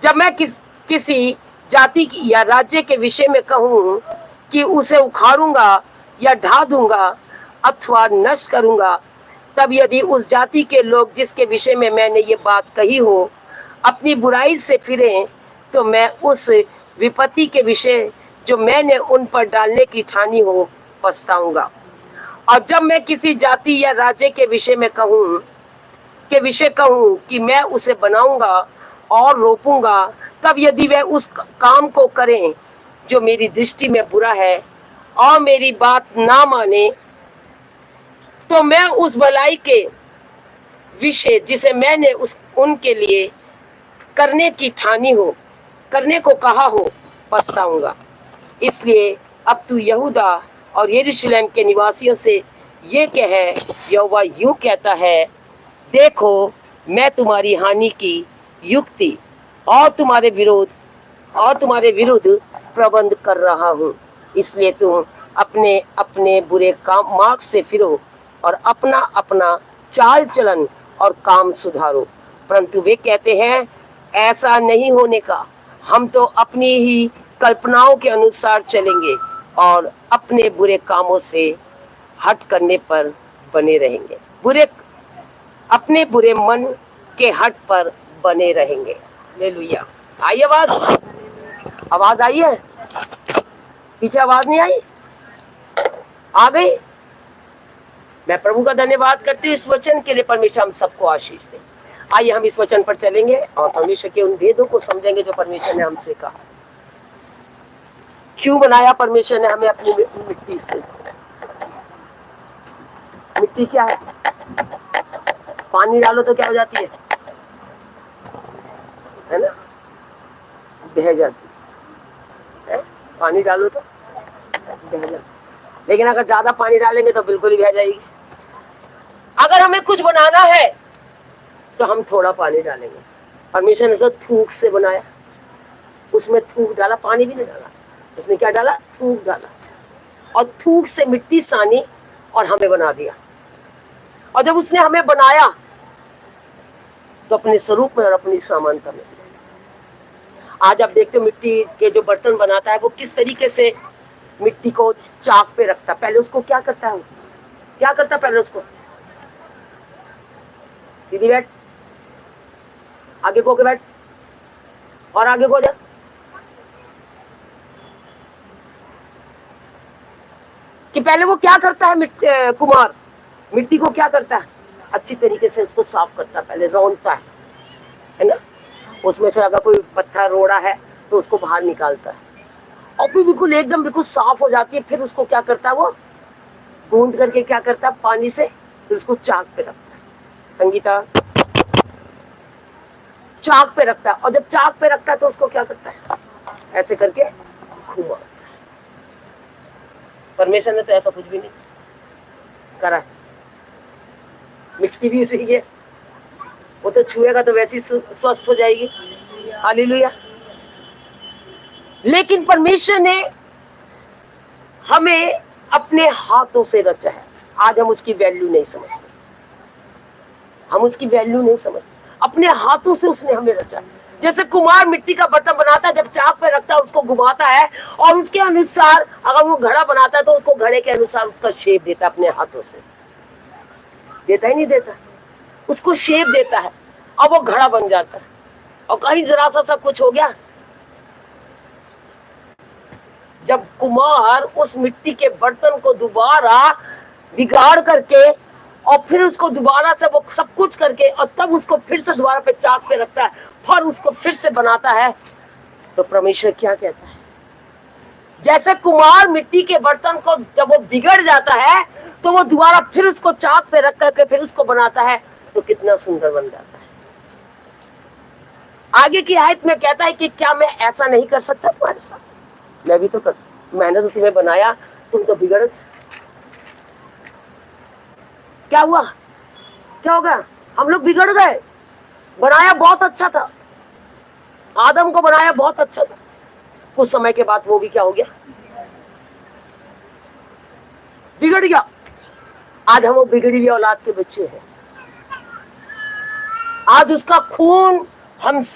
जब मैं किसी जाति की या राज्य के विषय में कहूँ कि उसे उखाड़ूंगा या ढा दूंगा अथवा नष्ट करूंगा, तब यदि उस जाति के लोग जिसके विषय में मैंने ये बात कही हो अपनी बुराई से फिरें, तो मैं उस विपत्ति के विषय जो मैंने उन पर डालने की ठानी हो पछताऊंगा। और जब मैं किसी जाति या राज्य के विषय कहूँ कि मैं उसे बनाऊंगा और रोपूंगा, तब यदि वह उस काम को करें जो मेरी दृष्टि में बुरा है और मेरी बात ना माने, तो मैं उस भलाई के विषय जिसे मैंने उनके लिए करने को कहा हो पछताऊंगा। इसलिए अब तू यहूदा और यरूशलेम के निवासियों से ये कह, यहोवा यूं कहता है, देखो मैं तुम्हारी हानि की युक्ति और तुम्हारे विरुद्ध प्रबंध कर रहा हूँ। इसलिए तुम अपने अपने बुरे मार्ग से फिरो और अपना अपना चाल चलन और काम सुधारो। परंतु वे कहते हैं, ऐसा नहीं होने का, हम तो अपनी ही कल्पनाओं के अनुसार चलेंगे और अपने बुरे कामों से हट करने पर बने रहेंगे, अपने बुरे मन के हट पर बने रहेंगे। हालेलुया। आई आवाज आई है? पीछे आवाज नहीं आई? आ गई? मैं प्रभु का धन्यवाद करती हूँ इस वचन के लिए। परमेश्वर हम सबको आशीष दे। आइए हम इस वचन पर चलेंगे और परमेश्वर के उन भेदों को समझेंगे जो परमेश्वर ने हमसे कहा। क्यों बनाया परमेश्वर ने हमें अपनी मिट्टी से? मिट्टी क्या है? पानी डालो तो क्या हो जाती है ना? बह जाती है। पानी डालो तो बह जाती, लेकिन अगर ज्यादा पानी डालेंगे तो बिल्कुल ही बह जाएगी। अगर हमें कुछ बनाना है तो हम थोड़ा पानी डालेंगे। परमेश्वर ने सब थूक से बनाया, उसमें थूक डाला, पानी भी नहीं डाला। उसने क्या डाला? थूक डाला, और थूक से मिट्टी सानी और हमें बना दिया। और जब उसने हमें बनाया तो अपने स्वरूप में और अपनी समानता में। आज आप देखते हो मिट्टी के जो बर्तन बनाता है वो किस तरीके से मिट्टी को चाक पे रखता। पहले उसको क्या करता है? पहले उसको सीधी बैठ, आगे को बैठ, और आगे को जा। कि पहले वो क्या करता है? कुमार मिट्टी को क्या करता है? अच्छी तरीके से उसको साफ करता है, पहले रौंदता है ना? उसमें से अगर कोई पत्थर रोड़ा है तो उसको बाहर निकालता है, और फिर बिल्कुल साफ हो जाती है। फिर उसको क्या करता है? वो गूंद करके क्या करता है? पानी से फिर उसको चाक पे रखता है। संगीता चाक पे रखता है, और जब चाक पे रखता है तो उसको क्या करता है? ऐसे करके घुमाता है। परमेश्वर ने तो ऐसा कुछ भी नहीं करा। मिट्टी भी उसी है, वो तो छुएगा तो वैसी स्वस्थ हो जाएगी। हालेलुया। लेकिन परमेश्वर ने हमें अपने हाथों से रचा है। आज हम उसकी वैल्यू नहीं समझते, अपने हाथों से उसने हमें रचा। जैसे कुम्हार मिट्टी का बर्तन बनाता है, जब चाक पे रखता है उसको घुमाता है, और उसके अनुसार अगर वो घड़ा बनाता है तो उसको घड़े के अनुसार उसका शेप देता है। अपने हाथों से देता ही नहीं देता, उसको शेप देता है और वो घड़ा बन जाता है। और कहीं जरा सा कुछ हो गया, जब कुम्हार उस मिट्टी के बर्तन को दोबारा बिगाड़ करके और फिर उसको दोबारा से वो सब कुछ करके और तब उसको फिर से दोबारा पे चाक पे रखता है, फिर उसको फिर से बनाता है, तो परमेश्वर क्या कहता है? जैसे कुम्हार मिट्टी के बर्तन को जब वो बिगड़ जाता है तो वो दोबारा फिर उसको चाक पे रख करके फिर उसको बनाता है, तो कितना सुंदर बन जाता है। आगे की आयत में कहता है कि क्या मैं ऐसा नहीं कर सकता तुम्हारे साथ? मैं भी तो मैंने तो तुम्हें बनाया, तुम तो बिगड़ गए। क्या हुआ? क्या हो गया? हम लोग बिगड़ गए। बनाया बहुत अच्छा था, आदम को बनाया बहुत अच्छा था, कुछ समय के बाद वो भी क्या हो गया? बिगड़ गया। आज हम वो बिगड़ी हुई औलाद के बच्चे हैं। आज उसका खून हम सब